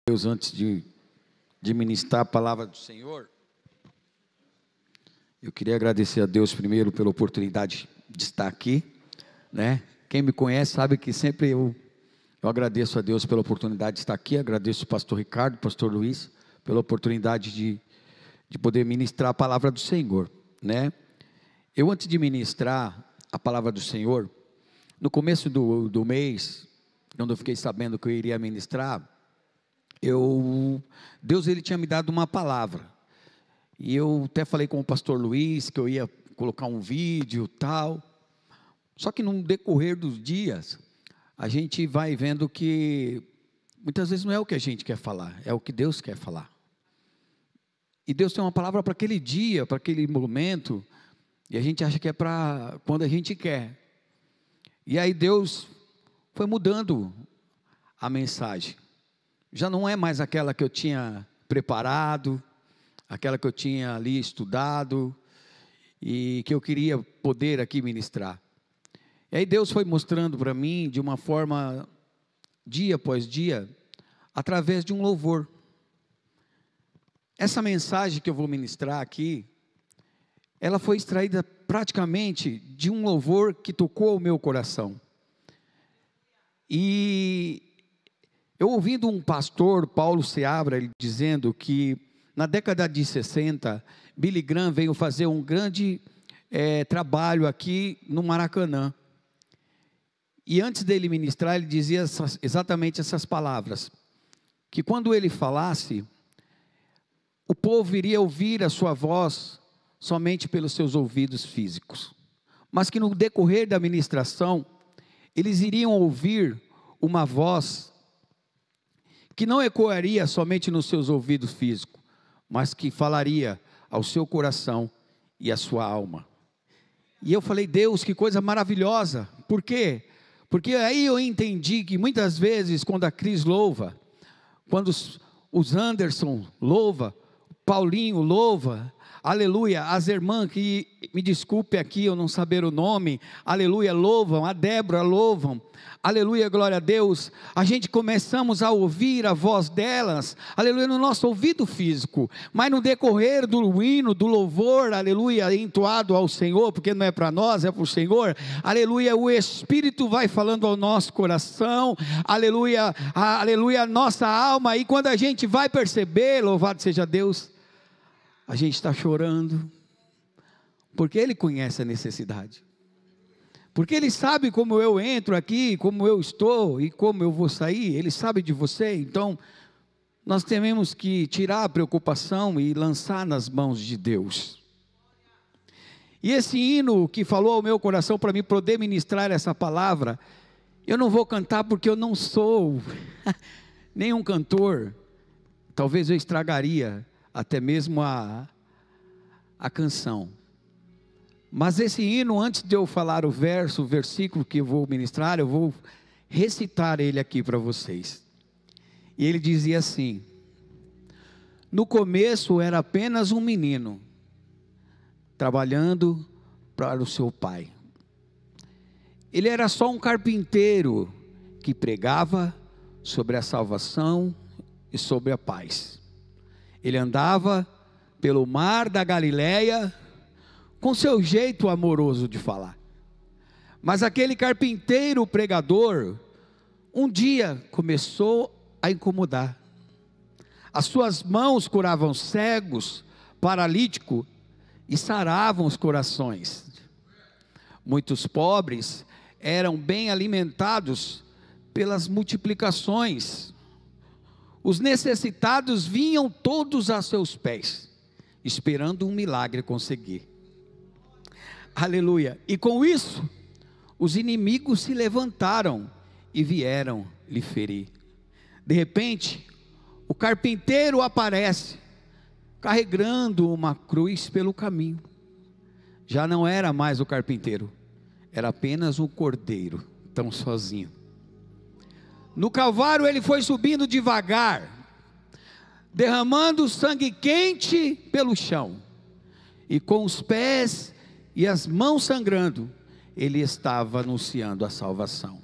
Deus, antes de ministrar a palavra do Senhor, eu queria agradecer a Deus primeiro pela oportunidade de estar aqui, né? Quem me conhece sabe que sempre eu agradeço a Deus pela oportunidade de estar aqui, agradeço o pastor Ricardo, pastor Luiz, pela oportunidade de poder ministrar a palavra do Senhor, né? Eu, antes de ministrar a palavra do Senhor, no começo do mês, quando eu fiquei sabendo que eu iria ministrar, Deus ele tinha me dado uma palavra, e eu até falei com o pastor Luiz, que eu ia colocar um vídeo tal, só que no decorrer dos dias, a gente vai vendo que, muitas vezes não é o que a gente quer falar, é o que Deus quer falar, e Deus tem uma palavra para aquele dia, para aquele momento, e a gente acha que é para quando a gente quer, e aí Deus foi mudando a mensagem, já não é mais aquela que eu tinha preparado, aquela que eu tinha ali estudado, e que eu queria poder aqui ministrar. E aí Deus foi mostrando para mim, de uma forma, dia após dia, através de um louvor. Essa mensagem que eu vou ministrar aqui, ela foi extraída praticamente de um louvor que tocou o meu coração. E eu ouvindo um pastor, Paulo Seabra, ele dizendo que na década de 60, Billy Graham veio fazer um grande trabalho aqui no Maracanã. E antes dele ministrar, ele dizia exatamente essas palavras, que quando ele falasse, o povo iria ouvir a sua voz somente pelos seus ouvidos físicos, mas que no decorrer da ministração, eles iriam ouvir uma voz que não ecoaria somente nos seus ouvidos físicos, mas que falaria ao seu coração e à sua alma. E eu falei, Deus, que coisa maravilhosa. Por quê? Porque aí eu entendi que muitas vezes, quando a Cris louva, quando os Anderson louva, o Paulinho louva, aleluia, as irmãs que, me desculpe aqui eu não saber o nome, aleluia, louvam, a Débora louvam, aleluia, glória a Deus, a gente começamos a ouvir a voz delas, aleluia, no nosso ouvido físico, mas no decorrer do hino, do louvor, aleluia, entoado ao Senhor, porque não é para nós, é para o Senhor, aleluia, o Espírito vai falando ao nosso coração, aleluia, aleluia, a nossa alma, e quando a gente vai perceber, louvado seja Deus, a gente está chorando, porque Ele conhece a necessidade, porque Ele sabe como eu entro aqui, como eu estou e como eu vou sair, Ele sabe de você. Então nós temos que tirar a preocupação e lançar nas mãos de Deus. E esse hino que falou ao meu coração para mim poder ministrar essa palavra, eu não vou cantar porque eu não sou nenhum cantor, talvez eu estragaria até mesmo a canção, mas esse hino, antes de eu falar o versículo que eu vou ministrar, eu vou recitar ele aqui para vocês. E ele dizia assim: no começo era apenas um menino, trabalhando para o seu pai, ele era só um carpinteiro, que pregava sobre a salvação e sobre a paz. Ele andava pelo mar da Galileia, com seu jeito amoroso de falar. Mas aquele carpinteiro pregador, um dia começou a incomodar. As suas mãos curavam cegos, paralíticos e saravam os corações. Muitos pobres eram bem alimentados pelas multiplicações. Os necessitados vinham todos a seus pés, esperando um milagre conseguir. Aleluia. E com isso, os inimigos se levantaram e vieram lhe ferir. De repente, o carpinteiro aparece, carregando uma cruz pelo caminho. Já não era mais o carpinteiro, era apenas um cordeiro, tão sozinho. No Calvário ele foi subindo devagar, derramando sangue quente pelo chão, e com os pés e as mãos sangrando, ele estava anunciando a salvação.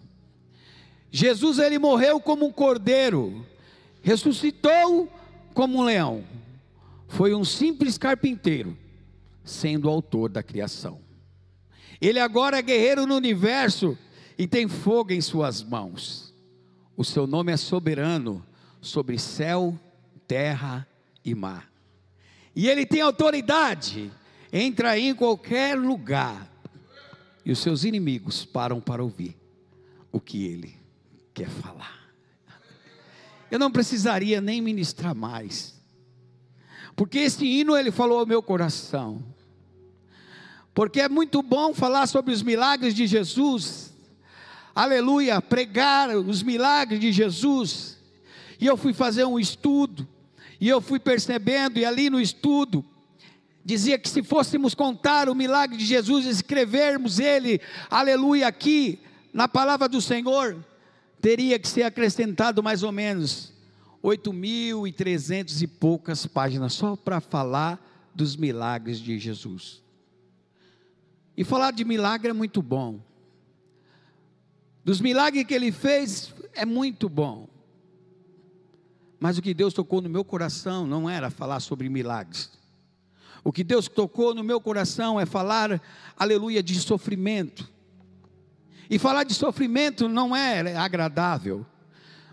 Jesus ele morreu como um cordeiro, ressuscitou como um leão, foi um simples carpinteiro, sendo o autor da criação. Ele agora é guerreiro no universo e tem fogo em suas mãos. O seu nome é soberano sobre céu, terra e mar. E ele tem autoridade, entra em qualquer lugar, e os seus inimigos param para ouvir o que ele quer falar. Eu não precisaria nem ministrar mais, porque esse hino ele falou ao meu coração, porque é muito bom falar sobre os milagres de Jesus, aleluia, pregar os milagres de Jesus. E eu fui fazer um estudo, e eu fui percebendo, e ali no estudo, dizia que se fôssemos contar o milagre de Jesus, escrevermos ele, aleluia, aqui, na palavra do Senhor, teria que ser acrescentado mais ou menos 8.300 e poucas páginas, só para falar dos milagres de Jesus. E falar de milagre é muito bom, dos milagres que ele fez é muito bom, mas o que Deus tocou no meu coração não era falar sobre milagres. O que Deus tocou no meu coração é falar, aleluia, de sofrimento. E falar de sofrimento não é agradável,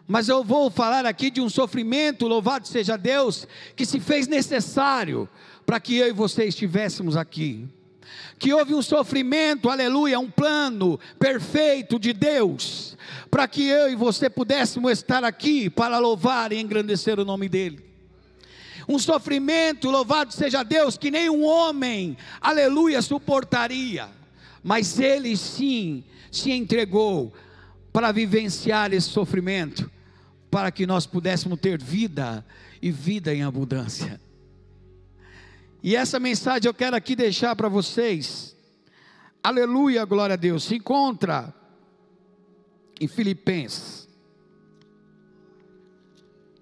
mas eu vou falar aqui de um sofrimento, louvado seja Deus, que se fez necessário para que eu e você estivéssemos aqui. Que houve um sofrimento, aleluia, um plano perfeito de Deus, para que eu e você pudéssemos estar aqui para louvar e engrandecer o nome dEle. Um sofrimento, louvado seja Deus, que nenhum homem, aleluia, suportaria, mas Ele sim se entregou para vivenciar esse sofrimento, para que nós pudéssemos ter vida e vida em abundância. E essa mensagem eu quero aqui deixar para vocês, aleluia, glória a Deus, se encontra em Filipenses,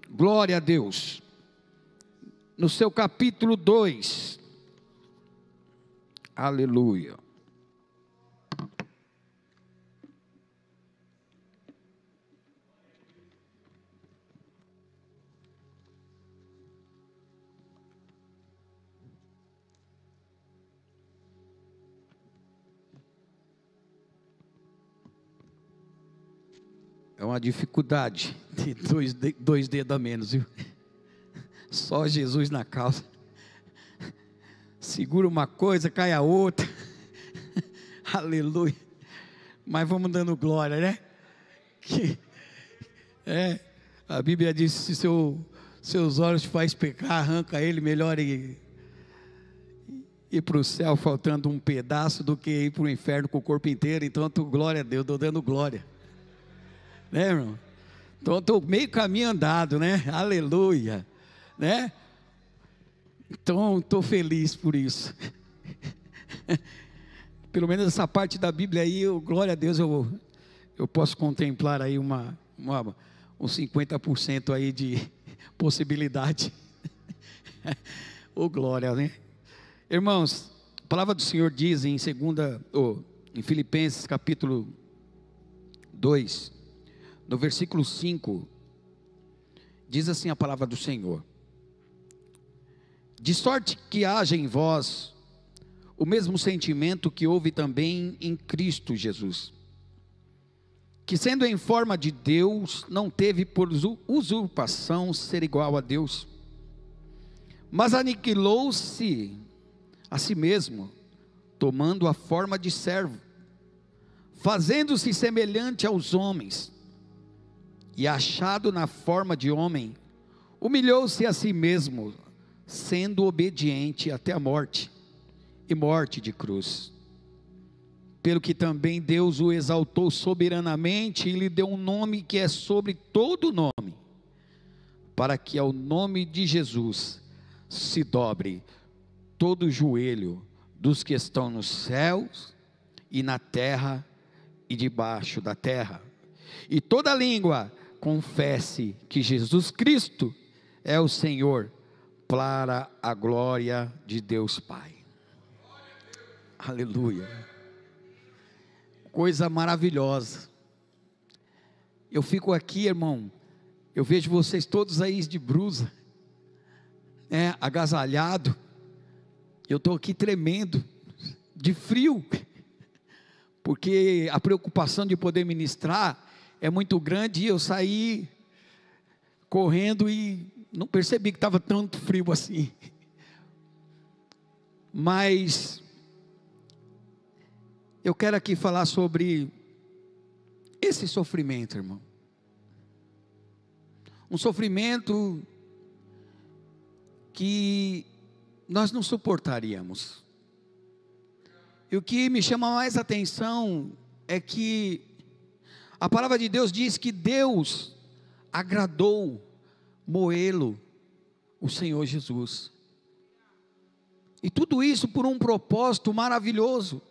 glória a Deus, no seu capítulo 2, aleluia. É uma dificuldade de dois dedos a menos, viu? Só Jesus na causa. Segura uma coisa, cai a outra. Aleluia. Mas vamos dando glória, né? A Bíblia diz: se seus olhos te faz pecar, arranca ele, melhor ir para o céu faltando um pedaço do que ir para o inferno com o corpo inteiro. Então, glória a Deus, estou dando glória. Né, irmão? Então estou meio caminho andado, né? Aleluia, né? Então estou feliz por isso. Pelo menos essa parte da Bíblia aí, glória a Deus, eu posso contemplar aí uns 50% aí de possibilidade. Glória, né? Irmãos, a palavra do Senhor diz em em Filipenses capítulo 2, no versículo 5, diz assim a palavra do Senhor: de sorte que haja em vós o mesmo sentimento que houve também em Cristo Jesus, que sendo em forma de Deus, não teve por usurpação ser igual a Deus, mas aniquilou-se a si mesmo, tomando a forma de servo, fazendo-se semelhante aos homens, e achado na forma de homem, humilhou-se a si mesmo, sendo obediente até a morte, e morte de cruz. Pelo que também Deus o exaltou soberanamente, e lhe deu um nome que é sobre todo nome, para que ao nome de Jesus se dobre todo o joelho dos que estão nos céus, e na terra, e debaixo da terra, e toda língua confesse que Jesus Cristo é o Senhor, para a glória de Deus Pai. Aleluia. Coisa maravilhosa. Eu fico aqui, irmão, Eu vejo vocês todos aí de blusa, agasalhado. Eu estou aqui tremendo, de frio, porque a preocupação de poder ministrar é muito grande, e eu saí correndo e não percebi que estava tanto frio assim. Mas eu quero aqui falar sobre esse sofrimento, irmão. Um sofrimento que nós não suportaríamos. E o que me chama mais atenção é que a palavra de Deus diz que Deus agradou moê-lo, o Senhor Jesus. E tudo isso por um propósito maravilhoso,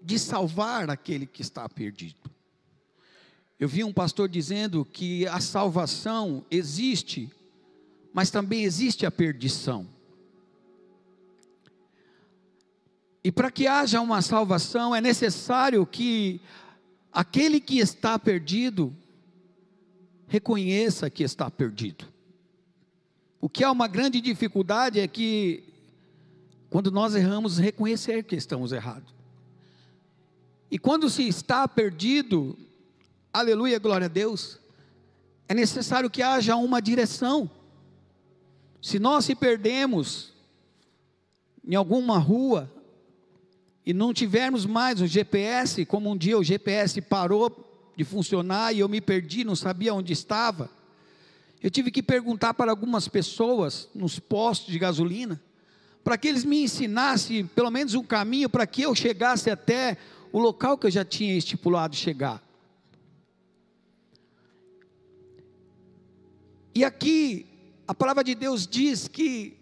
de salvar aquele que está perdido. Eu vi um pastor dizendo que a salvação existe, mas também existe a perdição. E para que haja uma salvação, é necessário que aquele que está perdido reconheça que está perdido. O que é uma grande dificuldade é que, quando nós erramos, reconhecer que estamos errados. E quando se está perdido, aleluia, glória a Deus, é necessário que haja uma direção. Se nós se perdemos em alguma rua, e não tivermos mais o GPS, como um dia o GPS parou de funcionar, e eu me perdi, não sabia onde estava, eu tive que perguntar para algumas pessoas, nos postos de gasolina, para que eles me ensinassem, pelo menos um caminho, para que eu chegasse até o local que eu já tinha estipulado chegar. E aqui, a palavra de Deus diz que,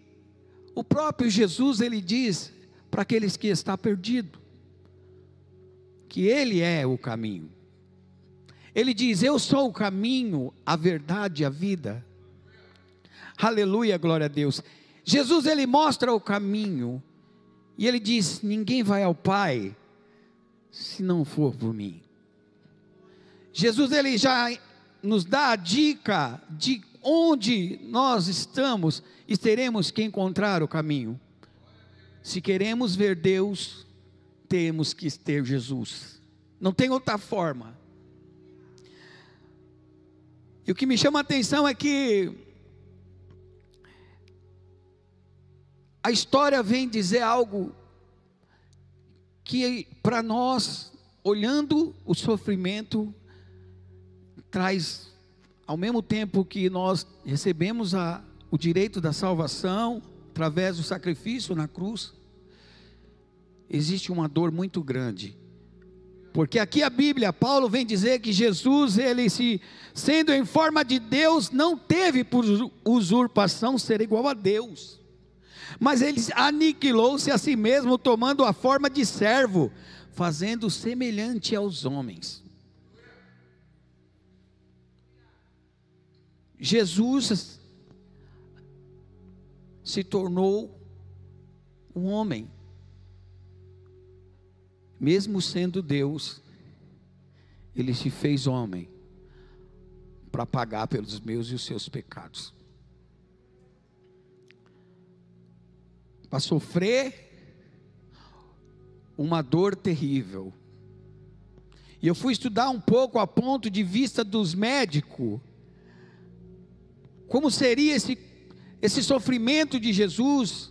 o próprio Jesus, ele diz, para aqueles que estão perdidos, que Ele é o caminho. Ele diz: eu sou o caminho, a verdade e a vida. Aleluia, glória a Deus. Jesus, Ele mostra o caminho, e Ele diz: ninguém vai ao Pai, se não for por mim. Jesus, Ele já nos dá a dica, de onde nós estamos, e teremos que encontrar o caminho. Se queremos ver Deus, temos que ter Jesus, não tem outra forma. E o que me chama a atenção é que a história vem dizer algo que para nós, olhando o sofrimento, traz, ao mesmo tempo que nós recebemos o direito da salvação, através do sacrifício na cruz, existe uma dor muito grande, porque aqui a Bíblia, Paulo vem dizer que Jesus, ele sendo em forma de Deus, não teve por usurpação ser igual a Deus, mas ele aniquilou-se a si mesmo, tomando a forma de servo, fazendo semelhante aos homens. Jesus se tornou um homem, mesmo sendo Deus, Ele se fez homem, para pagar pelos meus e os seus pecados, para sofrer uma dor terrível. E eu fui estudar um pouco a ponto de vista dos médicos, como seria esse sofrimento de Jesus,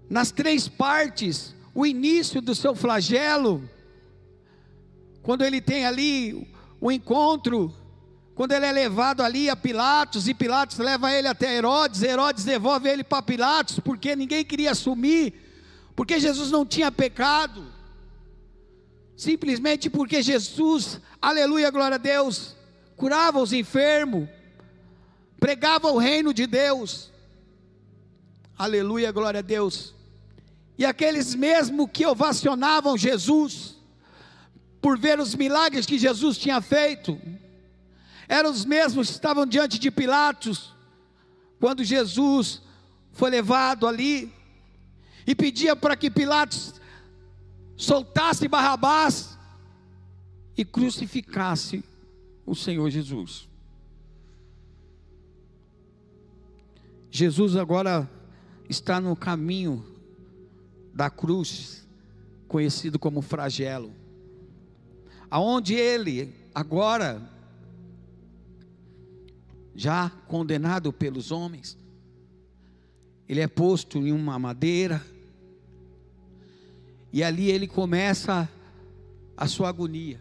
nas três partes. O início do seu flagelo, quando ele tem ali o encontro, quando ele é levado ali a Pilatos, e Pilatos leva ele até Herodes, Herodes devolve ele para Pilatos, porque ninguém queria assumir, porque Jesus não tinha pecado, simplesmente porque Jesus, aleluia, glória a Deus, curava os enfermos, pregava o reino de Deus, aleluia, glória a Deus. E aqueles mesmo que ovacionavam Jesus, por ver os milagres que Jesus tinha feito, eram os mesmos que estavam diante de Pilatos, quando Jesus foi levado ali, e pedia para que Pilatos soltasse Barrabás, e crucificasse o Senhor Jesus. Jesus agora está no caminho da cruz, conhecido como flagelo, aonde ele agora, já condenado pelos homens, ele é posto em uma madeira, e ali ele começa a sua agonia.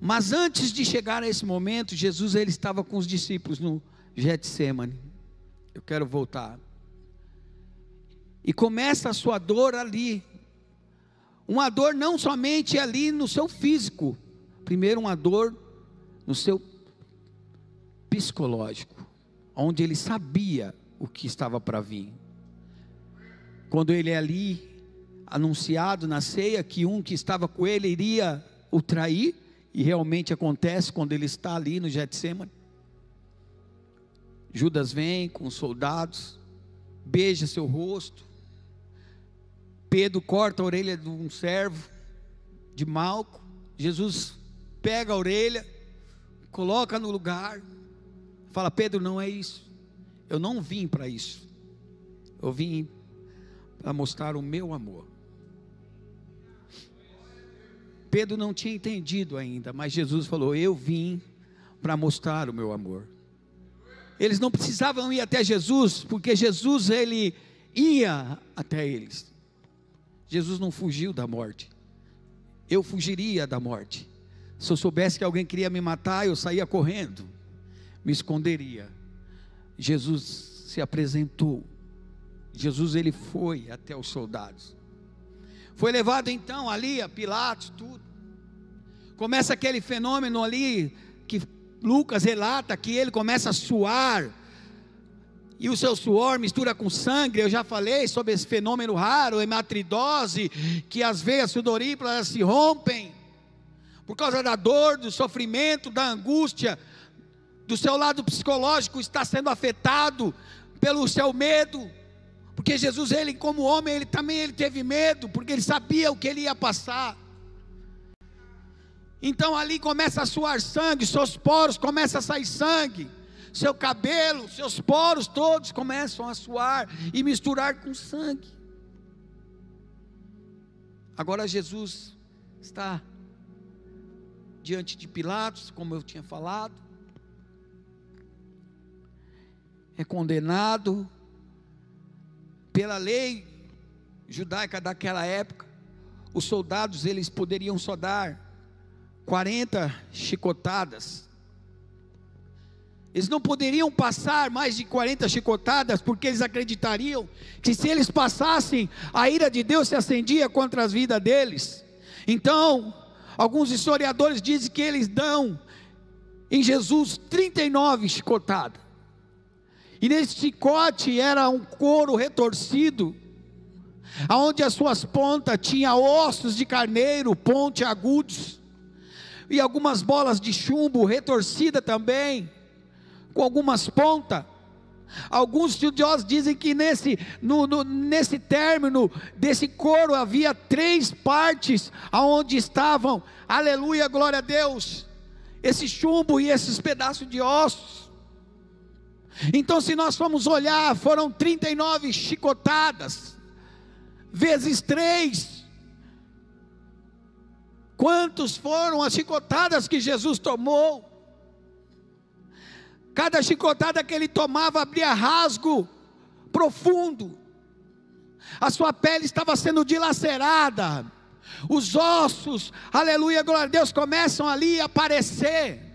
Mas antes de chegar a esse momento, Jesus ele estava com os discípulos no Getsêmani. Eu quero voltar. E começa a sua dor ali. Uma dor não somente ali no seu físico. Primeiro uma dor no seu psicológico. Onde ele sabia o que estava para vir. Quando ele é ali anunciado na ceia que um que estava com ele iria o trair. E realmente acontece quando ele está ali no Getsêmani. Judas vem com os soldados, beija seu rosto. Pedro corta a orelha de um servo de Malco. Jesus pega a orelha, coloca no lugar, fala: Pedro, não é isso, eu não vim para isso, eu vim para mostrar o meu amor. Pedro não tinha entendido ainda, mas Jesus falou: eu vim para mostrar o meu amor. Eles não precisavam ir até Jesus, porque Jesus ele ia até eles. Jesus não fugiu da morte. Eu fugiria da morte. Se eu soubesse que alguém queria me matar, eu saía correndo, me esconderia. Jesus se apresentou. Jesus ele foi até os soldados. Foi levado então ali a Pilatos, tudo. Começa aquele fenômeno ali que Lucas relata, que ele começa a suar, e o seu suor mistura com sangue. Eu já falei sobre esse fenômeno raro, hematidrose, que as veias sudoríparas se rompem, por causa da dor, do sofrimento, da angústia, do seu lado psicológico está sendo afetado pelo seu medo, porque Jesus, ele como homem, ele também teve medo, porque ele sabia o que ele ia passar. Então ali começa a suar sangue, seus poros começam a sair sangue, seu cabelo, seus poros todos começam a suar e misturar com sangue. Agora Jesus está diante de Pilatos, como eu tinha falado, é condenado pela lei judaica daquela época. Os soldados eles poderiam só dar 40 chicotadas. Eles não poderiam passar mais de 40 chicotadas, porque eles acreditariam que se eles passassem, a ira de Deus se acendia contra as vidas deles. Então, alguns historiadores dizem que eles dão em Jesus 39 chicotadas. E nesse chicote era um couro retorcido, aonde as suas pontas tinha ossos de carneiro, pontiagudos, e algumas bolas de chumbo retorcida também, com algumas pontas. Alguns estudiosos dizem que nesse término desse couro havia 3 partes, aonde estavam, aleluia, glória a Deus, esse chumbo e esses pedaços de ossos. Então, se nós formos olhar, foram 39 chicotadas, vezes 3. Quantos foram as chicotadas que Jesus tomou? Cada chicotada que ele tomava abria rasgo profundo, a sua pele estava sendo dilacerada, os ossos, aleluia, glória a Deus, começam ali a aparecer.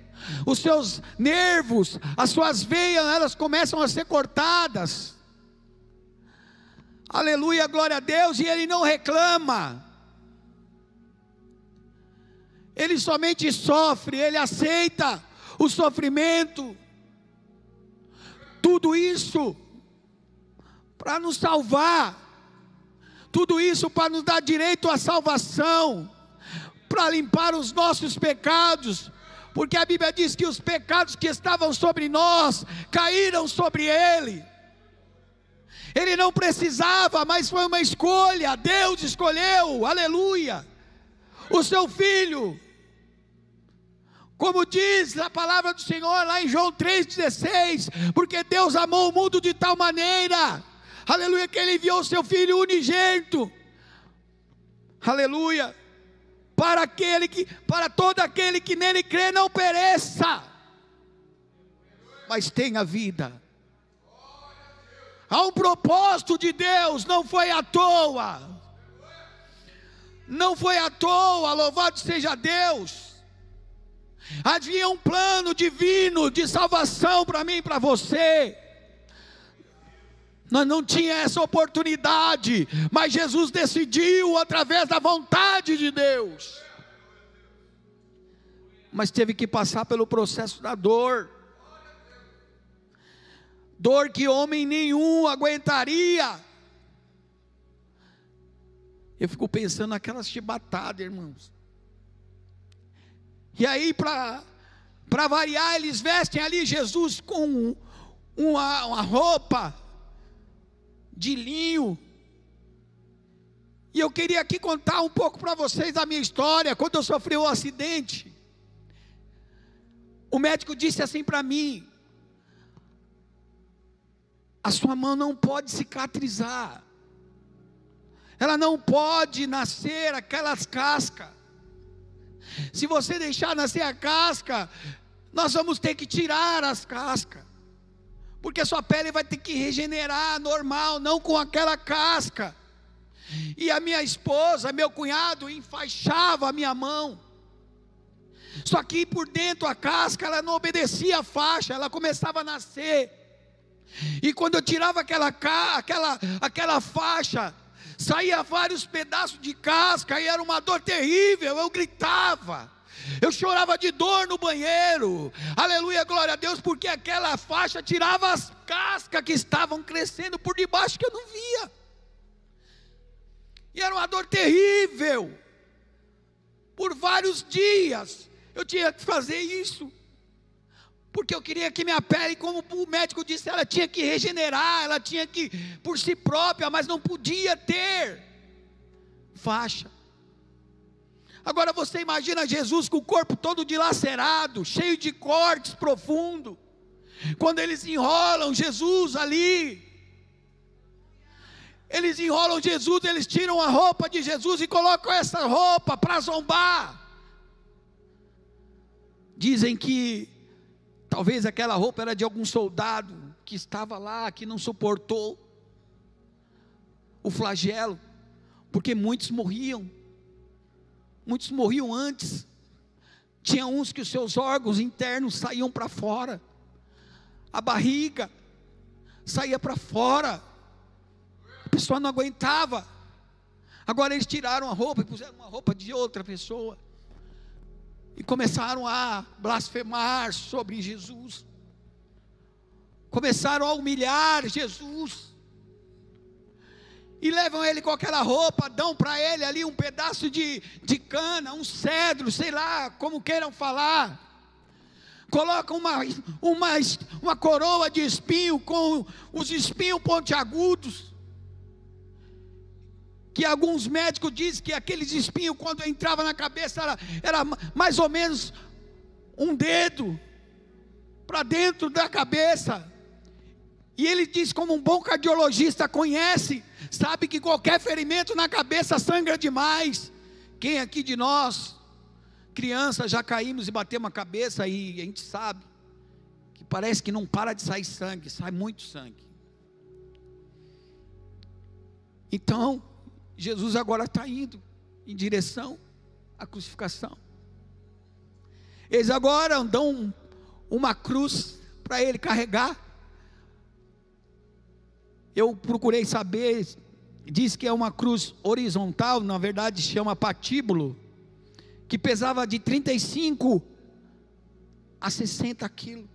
Os seus nervos, as suas veias, elas começam a ser cortadas. Aleluia, glória a Deus. E ele não reclama, ele somente sofre, ele aceita o sofrimento. Tudo isso para nos salvar, tudo isso para nos dar direito à salvação, para limpar os nossos pecados. Porque a Bíblia diz que os pecados que estavam sobre nós, caíram sobre ele. Ele não precisava, mas foi uma escolha. Deus escolheu, aleluia, o seu filho, Como diz a palavra do Senhor lá em João 3,16, porque Deus amou o mundo de tal maneira, aleluia, que Ele enviou o seu Filho unigênito, aleluia, para todo aquele que nele crê não pereça, mas tenha vida. Há um propósito de Deus, não foi à toa, não foi à toa, louvado seja Deus. Havia um plano divino de salvação para mim e para você. Nós não tínhamos essa oportunidade, mas Jesus decidiu através da vontade de Deus. Mas teve que passar pelo processo da dor. Dor que homem nenhum aguentaria. Eu fico pensando naquelas chibatadas, irmãos. E aí, para variar, eles vestem ali Jesus com uma roupa de linho. E eu queria aqui contar um pouco para vocês da minha história. Quando eu sofri um acidente, o médico disse assim para mim: a sua mão não pode cicatrizar, ela não pode nascer aquelas cascas. Se você deixar nascer a casca, nós vamos ter que tirar as cascas, porque sua pele vai ter que regenerar normal, não com aquela casca. E a minha esposa, meu cunhado, enfaixava a minha mão, só que por dentro a casca, ela não obedecia a faixa, ela começava a nascer. E quando eu tirava aquela faixa, saía vários pedaços de casca, e era uma dor terrível. Eu gritava, eu chorava de dor no banheiro, aleluia, glória a Deus, porque aquela faixa tirava as cascas que estavam crescendo por debaixo, que eu não via, e era uma dor terrível. Por vários dias eu tinha que fazer isso, porque eu queria que minha pele, como o médico disse, ela tinha que regenerar, ela tinha que, por si própria, mas não podia ter faixa. Agora você imagina Jesus com o corpo todo dilacerado, cheio de cortes profundos. Quando eles enrolam Jesus ali, eles enrolam Jesus, eles tiram a roupa de Jesus e colocam essa roupa para zombar. Dizem que talvez aquela roupa era de algum soldado que estava lá, que não suportou o flagelo, porque muitos morriam antes. Tinha uns que os seus órgãos internos saíam para fora, a barriga saía para fora, a pessoa não aguentava. Agora eles tiraram a roupa e puseram uma roupa de outra pessoa, e começaram a blasfemar sobre Jesus, começaram a humilhar Jesus, e levam ele com aquela roupa, dão para ele ali um pedaço de cana, um cedro, sei lá, como queiram falar, colocam uma coroa de espinho, com os espinhos pontiagudos, que alguns médicos dizem que aqueles espinhos, quando entrava na cabeça, era mais ou menos um dedo para dentro da cabeça. E ele diz, como um bom cardiologista conhece, sabe que qualquer ferimento na cabeça sangra demais. Quem aqui de nós, crianças, já caímos e batemos a cabeça, e a gente sabe que parece que não para de sair sangue, sai muito sangue. Então Jesus agora está indo em direção à crucificação. Eles agora dão uma cruz para ele carregar. Eu procurei saber, diz que é uma cruz horizontal, na verdade chama patíbulo, que pesava de 35 a 60 quilos,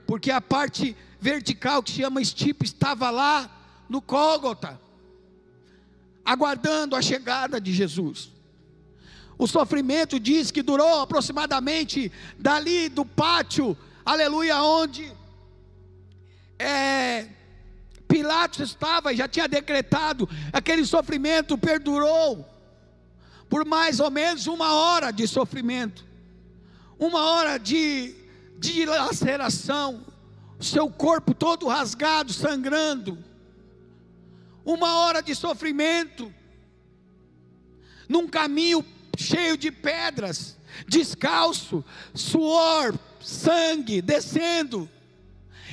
porque a parte vertical, que chama estipe, estava lá no Gólgota, aguardando a chegada de Jesus. O sofrimento diz que durou aproximadamente dali do pátio, aleluia, onde Pilatos estava e já tinha decretado, aquele sofrimento perdurou por mais ou menos 1 hora de sofrimento. uma hora de dilaceração, seu corpo todo rasgado, sangrando, uma hora de sofrimento, num caminho cheio de pedras, descalço, suor, sangue descendo,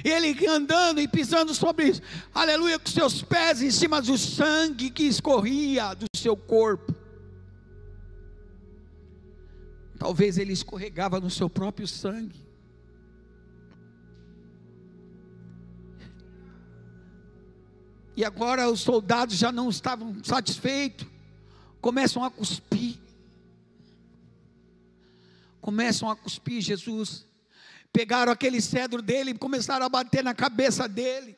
ele andando e pisando sobre isso, aleluia, com seus pés em cima do sangue que escorria do seu corpo. Talvez ele escorregava no seu próprio sangue. E agora os soldados já não estavam satisfeitos, começam a cuspir. Jesus. Pegaram aquele cedro dele e começaram a bater na cabeça dele,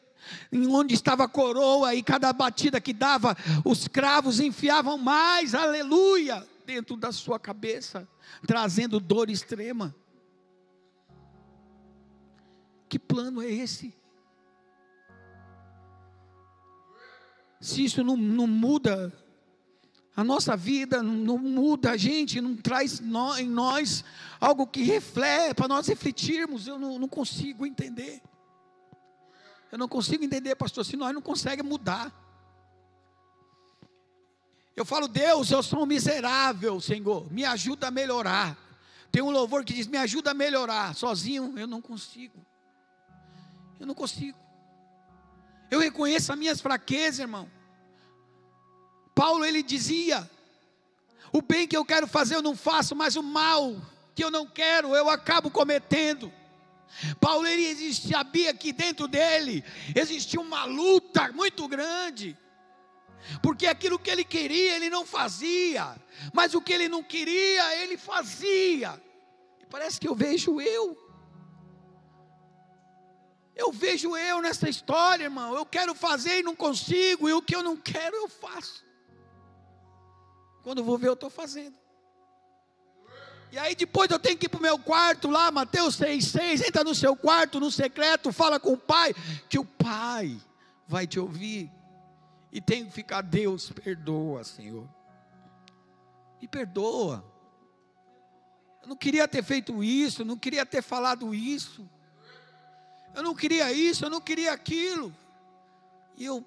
em onde estava a coroa, e cada batida que dava, os cravos enfiavam mais, aleluia, dentro da sua cabeça, trazendo dor extrema. Que plano é esse? Se isso não muda a nossa vida, não muda a gente, não traz em nós algo que reflete, para nós refletirmos, eu não consigo entender. Eu não consigo entender, pastor, se nós não conseguimos mudar. Eu falo, Deus, eu sou um miserável, Senhor, me ajuda a melhorar. Tem um louvor que diz, me ajuda a melhorar. Sozinho eu não consigo. Eu não consigo. Eu reconheço as minhas fraquezas, irmão. Paulo, ele dizia, o bem que eu quero fazer eu não faço, mas o mal que eu não quero eu acabo cometendo. Paulo, ele sabia que dentro dele existia uma luta muito grande, porque aquilo que ele queria ele não fazia, mas o que ele não queria ele fazia. E parece que eu vejo nessa história, irmão. Eu quero fazer e não consigo, e o que eu não quero eu faço. Quando eu vou ver, eu estou fazendo. E aí depois eu tenho que ir para o meu quarto lá, Mateus 6,6, entra no seu quarto, no secreto, fala com o Pai, que o Pai vai te ouvir. E tem que ficar, Deus, perdoa, Senhor. Me perdoa. Eu não queria ter feito isso, eu não queria ter falado isso. Eu não queria isso, eu não queria aquilo. E eu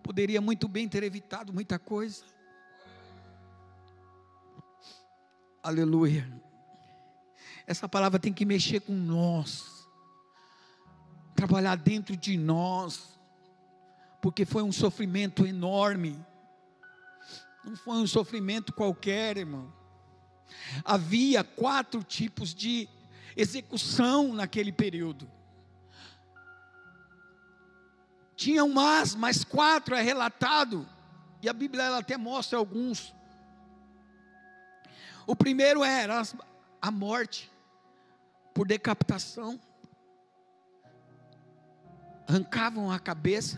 poderia muito bem ter evitado muita coisa. Aleluia. Essa palavra tem que mexer com nós, trabalhar dentro de nós, porque foi um sofrimento enorme. Não foi um sofrimento qualquer, irmão. Havia 4 tipos de execução naquele período. Tinham mas 4 é relatado, e a Bíblia ela até mostra alguns. O primeiro era a morte por decapitação. Arrancavam a cabeça.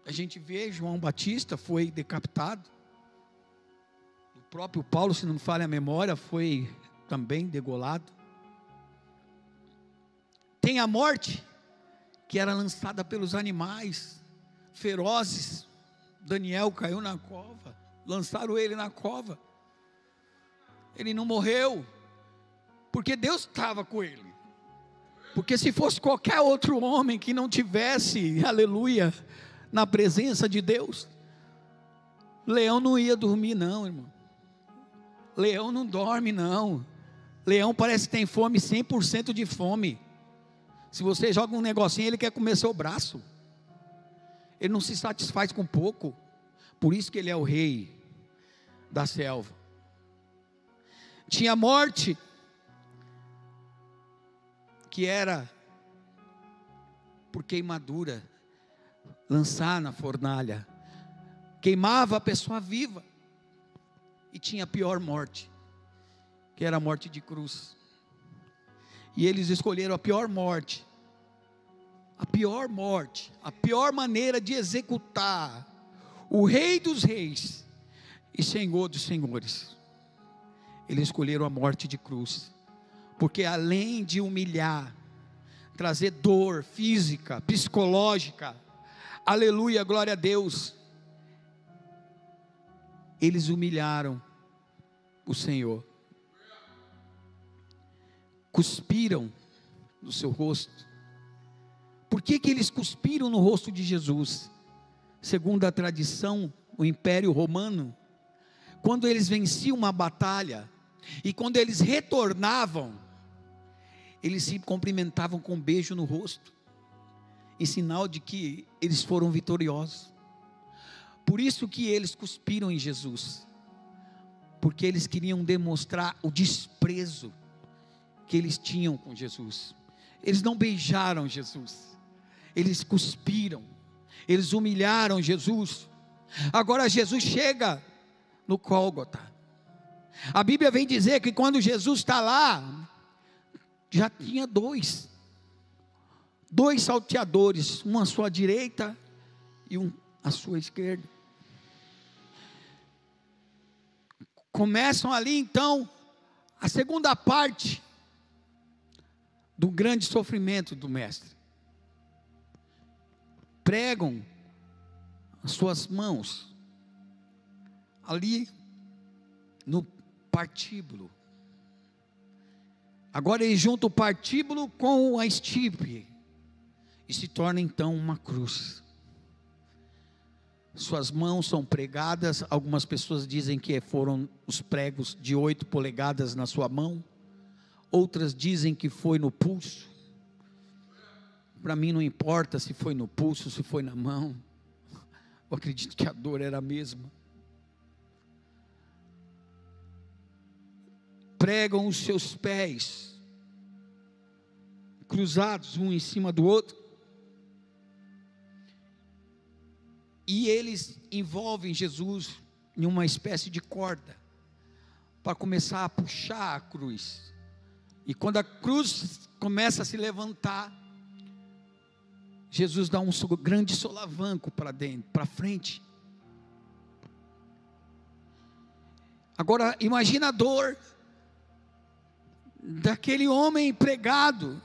A gente vê João Batista foi decapitado. O próprio Paulo, se não me falha a memória, foi também degolado. Tem a morte que era lançada pelos animais ferozes. Daniel caiu na cova, lançaram ele na cova. Ele não morreu, porque Deus estava com ele. Porque se fosse qualquer outro homem que não tivesse, aleluia, na presença de Deus, leão não ia dormir não, irmão. Leão não dorme não. Leão parece que tem fome, 100% de fome. Se você joga um negocinho, ele quer comer seu braço. Ele não se satisfaz com pouco. Por isso que ele é o rei da selva. Tinha morte, que era por queimadura, lançar na fornalha, queimava a pessoa viva. E tinha a pior morte, que era a morte de cruz. E eles escolheram a pior morte, a pior maneira de executar o Rei dos Reis e Senhor dos Senhores. Eles escolheram a morte de cruz, porque além de humilhar, trazer dor física, psicológica, aleluia, glória a Deus, eles humilharam o Senhor. Cuspiram no seu rosto. Por que eles cuspiram no rosto de Jesus? Segundo a tradição, o Império Romano, quando eles venciam uma batalha, e quando eles retornavam, eles se cumprimentavam com um beijo no rosto, em sinal de que eles foram vitoriosos. Por isso que eles cuspiram em Jesus, porque eles queriam demonstrar o desprezo que eles tinham com Jesus. Eles não beijaram Jesus, eles cuspiram, eles humilharam Jesus. Agora Jesus chega no Gólgota. A Bíblia vem dizer que quando Jesus está lá, já tinha dois salteadores, um à sua direita e um à sua esquerda. Começam ali então a segunda parte do grande sofrimento do mestre. Pregam as suas mãos ali no partíbulo. Agora ele junta o partíbulo com a estipe e se torna então uma cruz. Suas mãos são pregadas. Algumas pessoas dizem que foram os pregos de 8 polegadas na sua mão. Outras dizem que foi no pulso. Para mim não importa se foi no pulso, se foi na mão. Eu acredito que a dor era a mesma. Pregam os seus pés cruzados um em cima do outro, e eles envolvem Jesus em uma espécie de corda para começar a puxar a cruz. E quando a cruz começa a se levantar, Jesus dá um grande solavanco para dentro, para frente. Agora imagina a dor daquele homem pregado.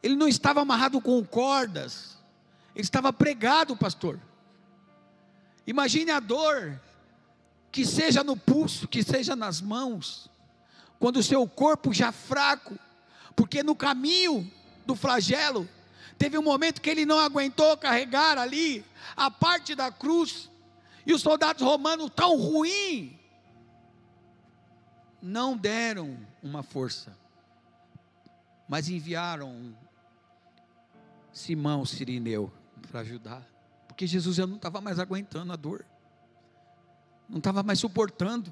Ele não estava amarrado com cordas, ele estava pregado, pastor. Imagine a dor, que seja no pulso, que seja nas mãos, quando o seu corpo já fraco, porque no caminho do flagelo, teve um momento que ele não aguentou carregar ali a parte da cruz, e os soldados romanos tão ruins, não deram uma força, mas enviaram Simão Cirineu para ajudar, porque Jesus já não estava mais aguentando a dor, não estava mais suportando.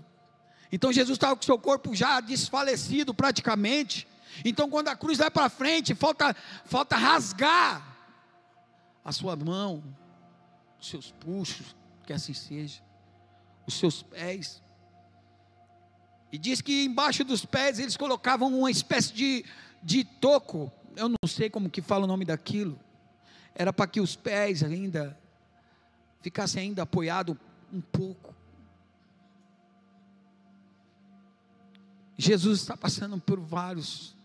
Então Jesus estava com o seu corpo já desfalecido praticamente. Então quando a cruz vai para frente, falta rasgar a sua mão, os seus pulsos, que assim seja, os seus pés. E diz que embaixo dos pés eles colocavam uma espécie de toco. Eu não sei como que fala o nome daquilo. Era para que os pés ainda ficassem ainda apoiados um pouco. Jesus está passando por vários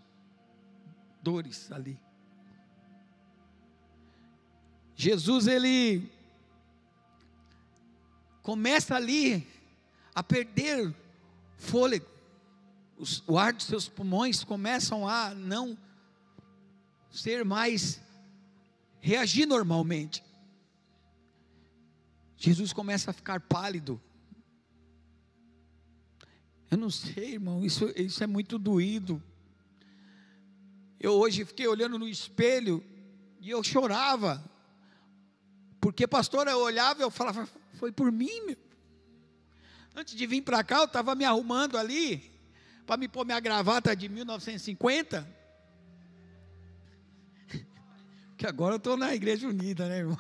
dores ali. Jesus, ele começa ali a perder fôlego. O ar dos seus pulmões começam a não ser mais, reagir normalmente. Jesus começa a ficar pálido. Eu não sei, irmão, isso é muito doído. Eu hoje fiquei olhando no espelho e eu chorava, porque pastor, eu olhava e eu falava, foi por mim, meu. Antes de vir para cá, eu estava me arrumando ali, para me pôr minha gravata de 1950, que agora eu estou na Igreja Unida, né, irmão?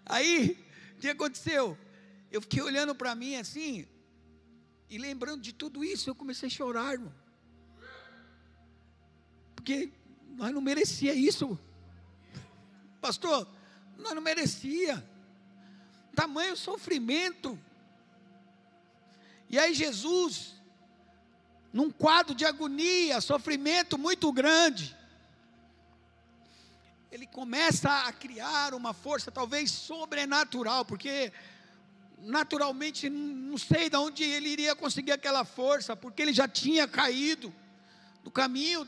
Aí, o que aconteceu? Eu fiquei olhando para mim assim, e lembrando de tudo isso, eu comecei a chorar, irmão. Porque nós não merecia isso, pastor, nós não merecia, tamanho sofrimento. E aí Jesus, num quadro de agonia, sofrimento muito grande, ele começa a criar uma força talvez sobrenatural, porque naturalmente, não sei de onde ele iria conseguir aquela força, porque ele já tinha caído no caminho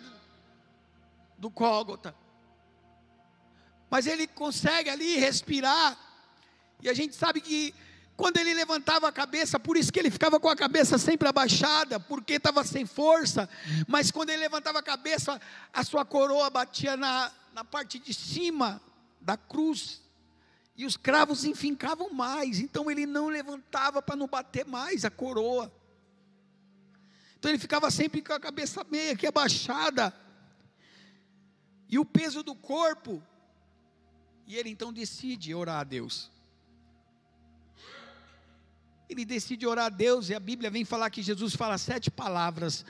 do Gólgota. Mas ele consegue ali respirar, e a gente sabe que quando ele levantava a cabeça, por isso que ele ficava com a cabeça sempre abaixada, porque estava sem força, mas quando ele levantava a cabeça, a sua coroa batia na parte de cima da cruz, e os cravos enfincavam mais, então ele não levantava para não bater mais a coroa, então ele ficava sempre com a cabeça meio aqui abaixada, e o peso do corpo, e ele então decide orar a Deus. Ele decide orar a Deus, e a Bíblia vem falar que Jesus fala 7 palavras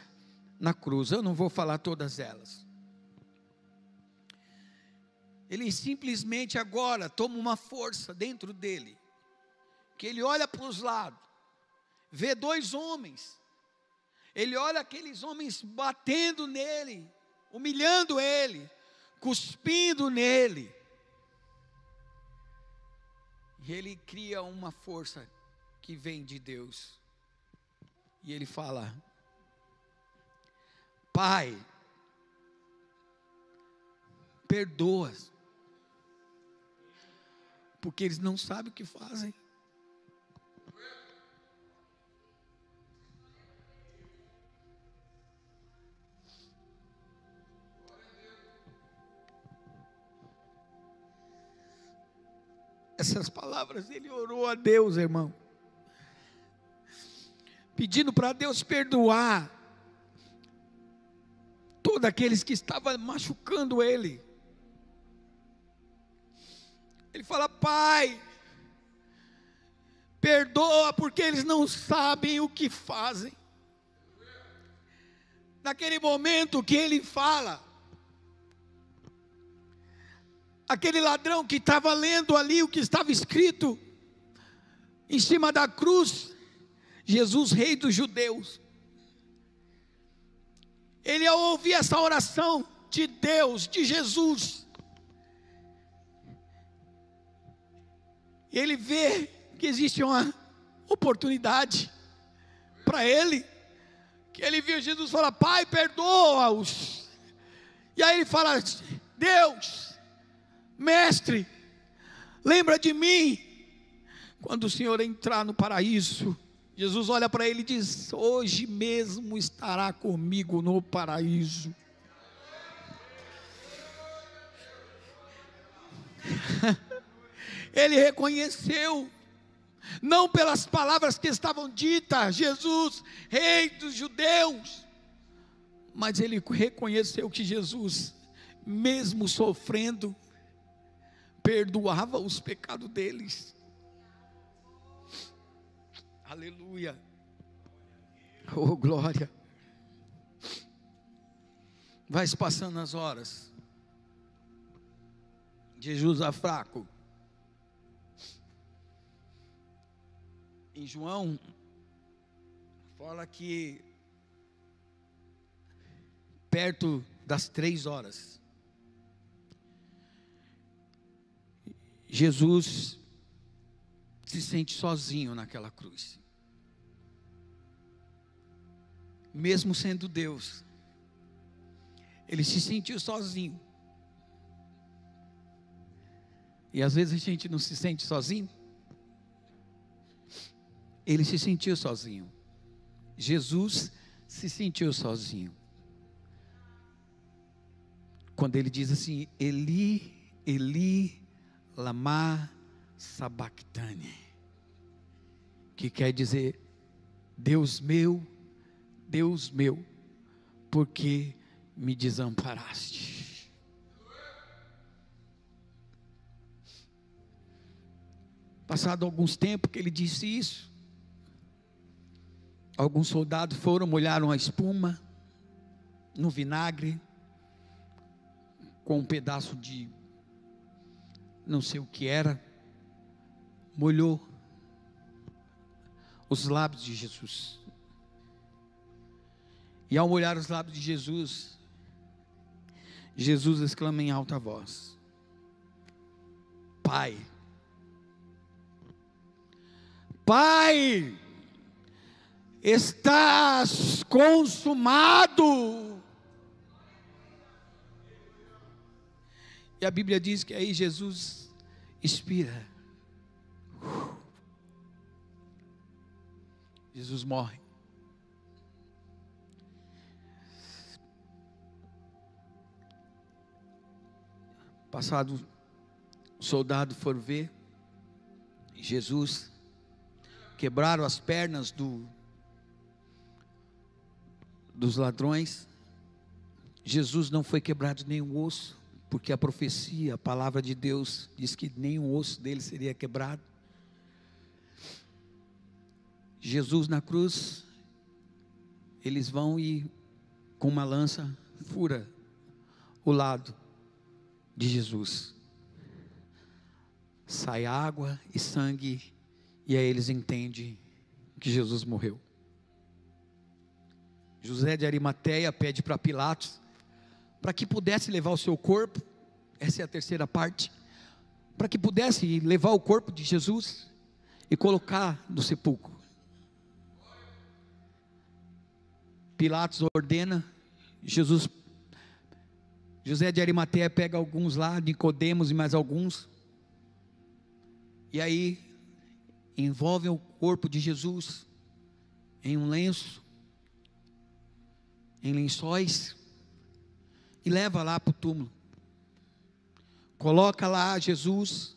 na cruz. Eu não vou falar todas elas. Ele simplesmente agora toma uma força dentro dele, que ele olha para os lados, vê 2 homens, ele olha aqueles homens batendo nele, humilhando ele, cuspindo nele, e ele cria uma força que vem de Deus, e ele fala: Pai, perdoa, porque eles não sabem o que fazem. Essas palavras, ele orou a Deus, irmão, pedindo para Deus perdoar todos aqueles que estavam machucando ele. Ele fala: Pai, perdoa, porque eles não sabem o que fazem. Naquele momento que ele fala, aquele ladrão que estava lendo ali o que estava escrito em cima da cruz, Jesus, Rei dos Judeus, ele, ao ouvir essa oração de Deus, de Jesus, ele vê que existe uma oportunidade para ele, que ele viu Jesus falar: Pai, perdoa-os. E aí ele fala: Deus, Mestre, lembra de mim quando o Senhor entrar no paraíso. Jesus olha para ele e diz: hoje mesmo estará comigo no paraíso. Ele reconheceu, não pelas palavras que estavam ditas, Jesus, Rei dos Judeus, mas ele reconheceu que Jesus, mesmo sofrendo, perdoava os pecados deles. Aleluia. Oh, glória. Vai se passando as horas, Jesus é fraco. Em João, fala que perto das 3 horas, Jesus se sente sozinho naquela cruz. Mesmo sendo Deus, ele se sentiu sozinho. E às vezes a gente não se sente sozinho. Ele se sentiu sozinho. Jesus se sentiu sozinho. Quando ele diz assim: Eli, Eli, lama sabachthani, que quer dizer: Deus meu, por que me desamparaste? Passado alguns tempos que ele disse isso, alguns soldados foram, molharam a espuma no vinagre, com um pedaço de não sei o que era, molhou os lábios de Jesus. E ao molhar os lábios de Jesus, Jesus exclama em alta voz: Pai, Pai, está consumado. E a Bíblia diz que aí Jesus expira. Jesus morre. Passado, os soldados foram ver Jesus, quebraram as pernas dos ladrões. Jesus não foi quebrado nenhum osso, porque a profecia, a palavra de Deus diz que nenhum osso dele seria quebrado. Jesus na cruz, eles vão e com uma lança fura o lado de Jesus. Sai água e sangue, e aí eles entendem que Jesus morreu. José de Arimateia pede para Pilatos, para que pudesse levar o seu corpo, essa é a terceira parte, para que pudesse levar o corpo de Jesus e colocar no sepulcro. Pilatos ordena, José de Arimateia pega alguns lá, Nicodemos e mais alguns, e aí envolvem o corpo de Jesus em um lenço, em lençóis, e leva lá para o túmulo. Coloca lá Jesus,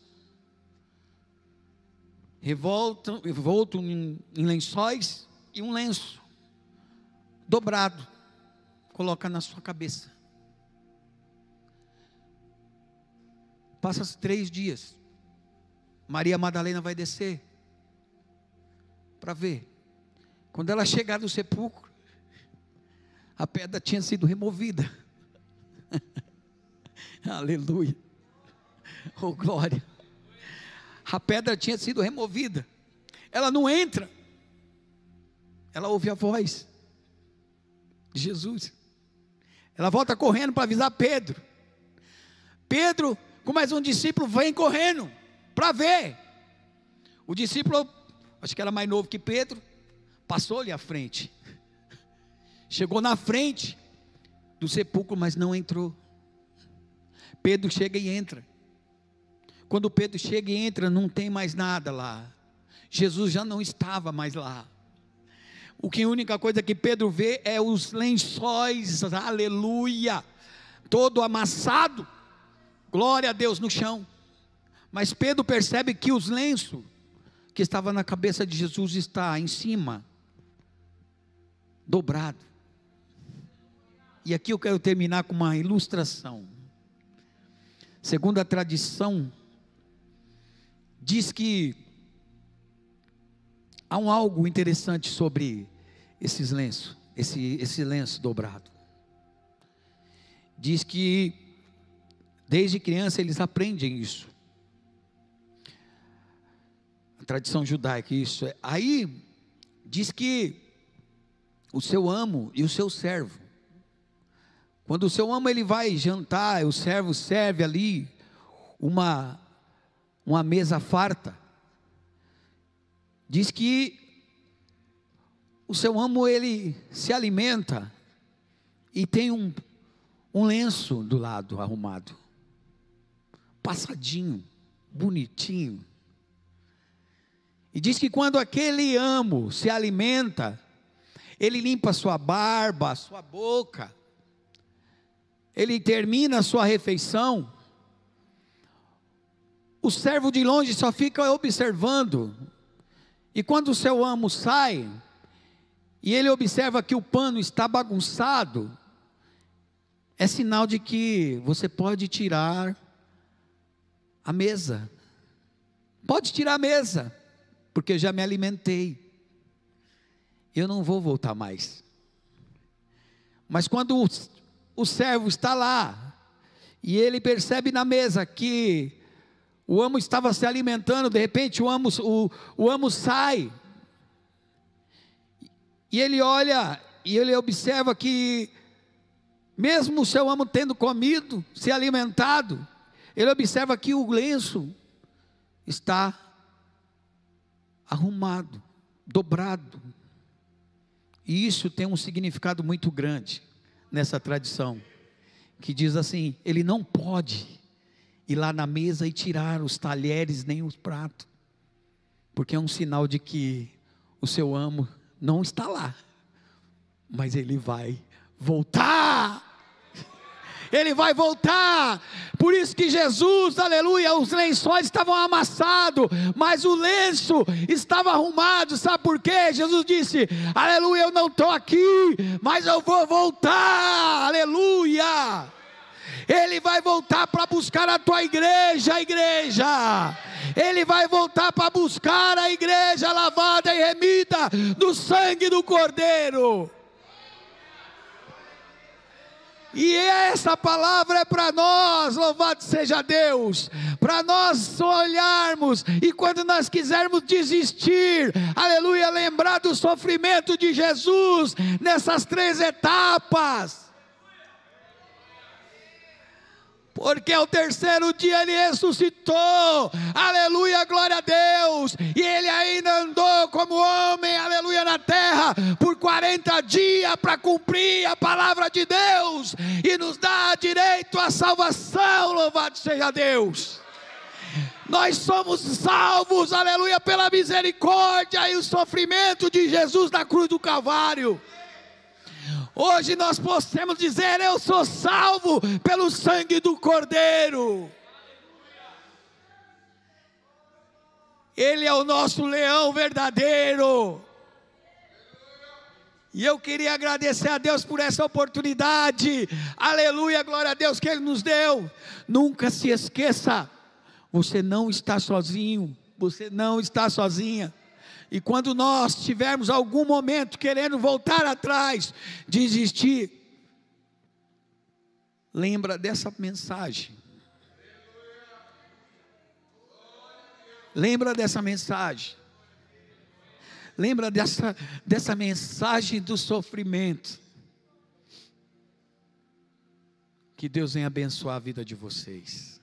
envolto em lençóis, e um lenço dobrado, coloca na sua cabeça. Passa 3 dias, Maria Madalena vai descer para ver. Quando ela chegar no sepulcro, a pedra tinha sido removida. Aleluia, oh glória. A pedra tinha sido removida. Ela não entra, ela ouve a voz de Jesus. Ela volta correndo para avisar Pedro. Pedro, com mais um discípulo, vem correndo para ver. O discípulo, acho que era mais novo que Pedro, passou-lhe à frente. Chegou na frente do sepulcro, mas não entrou. Pedro chega e entra. Quando Pedro chega e entra, não tem mais nada lá. Jesus já não estava mais lá. A única coisa que Pedro vê é os lençóis, aleluia, todo amassado, glória a Deus, no chão. Mas Pedro percebe que os lenços que estavam na cabeça de Jesus está em cima, dobrado. E aqui eu quero terminar com uma ilustração. Segundo a tradição, diz que há algo interessante sobre esses lenços, esse lenço dobrado. Diz que desde criança eles aprendem isso. A tradição judaica, isso. Aí diz que o seu amo e o seu servo, quando o seu amo ele vai jantar, o servo serve ali uma mesa farta. Diz que o seu amo ele se alimenta e tem um lenço do lado arrumado, passadinho, bonitinho. E diz que quando aquele amo se alimenta, ele limpa a sua barba, a sua boca, ele termina a sua refeição, o servo de longe só fica observando. E quando o seu amo sai, e ele observa que o pano está bagunçado, é sinal de que você pode tirar a mesa. Pode tirar a mesa, porque eu já me alimentei. Eu não vou voltar mais. Mas quando o servo está lá, e ele percebe na mesa que o amo estava se alimentando, de repente o amo sai, e ele olha, e ele observa que, mesmo o seu amo tendo comido, se alimentado, ele observa que o lenço está arrumado, dobrado. E isso tem um significado muito grande nessa tradição, que diz assim: ele não pode ir lá na mesa e tirar os talheres nem os pratos, porque é um sinal de que o seu amo não está lá, mas ele vai voltar. Ele vai voltar. Por isso que Jesus, aleluia, os lençóis estavam amassados, mas o lenço estava arrumado. Sabe por quê? Jesus disse: aleluia, eu não estou aqui, mas eu vou voltar. Aleluia. Ele vai voltar para buscar a tua igreja, Ele vai voltar para buscar a igreja lavada e remida no sangue do Cordeiro. E essa palavra é para nós, louvado seja Deus, para nós olharmos, e quando nós quisermos desistir, aleluia, lembrar do sofrimento de Jesus, nessas 3 etapas, porque ao 3º dia ele ressuscitou, aleluia, glória a Deus, e ele ainda andou como homem, aleluia, na terra, por 40 dias, para cumprir a palavra de Deus, e nos dá direito à salvação, louvado seja Deus. Nós somos salvos, aleluia, pela misericórdia e o sofrimento de Jesus na cruz do Calvário. Hoje nós podemos dizer: eu sou salvo pelo sangue do Cordeiro. Ele é o nosso leão verdadeiro. E eu queria agradecer a Deus por essa oportunidade, aleluia, glória a Deus, que Ele nos deu. Nunca se esqueça, você não está sozinho, você não está sozinha. E quando nós tivermos algum momento querendo voltar atrás, desistir, lembra dessa mensagem. Lembra dessa mensagem. Lembra dessa mensagem do sofrimento. Que Deus venha abençoar a vida de vocês.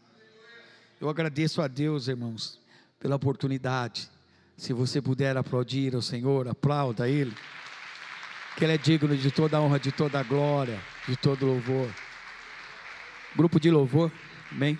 Eu agradeço a Deus, irmãos, pela oportunidade. Se você puder aplaudir ao Senhor, aplauda Ele, que Ele é digno de toda a honra, de toda a glória, de todo louvor. Grupo de louvor, amém?